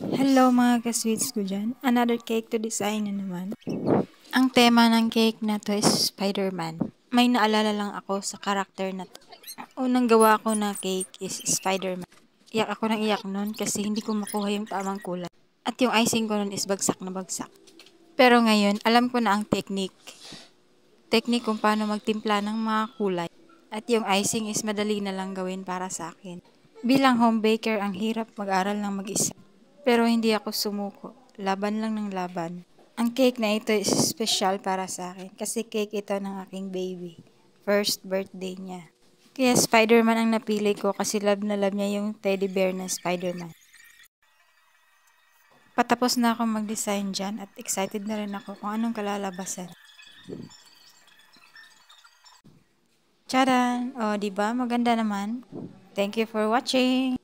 Hello mga ka-sweets ko dyan. Another cake to design na naman. Ang tema ng cake na to is Spider-Man. May naalala lang ako sa karakter na to. Unang gawa ko na cake is Spider-Man. Iyak ako ng iyak nun kasi hindi ko makuha yung tamang kulay. At yung icing ko nun is bagsak na bagsak. Pero ngayon, alam ko na ang technique. Technique kung paano magtimpla ng mga kulay. At yung icing is madali na lang gawin para sa akin. Bilang home baker, ang hirap mag-aral ng mag-isa. Pero hindi ako sumuko. Laban lang ng laban. Ang cake na ito is special para sa akin kasi cake ito ng aking baby. First birthday niya. Kaya Spider-Man ang napili ko kasi love na love niya yung teddy bear na Spider-Man. Patapos na ako mag-design dyan at excited na rin ako kung anong kalalabasan. Tcharan! O, diba? Maganda naman. Thank you for watching!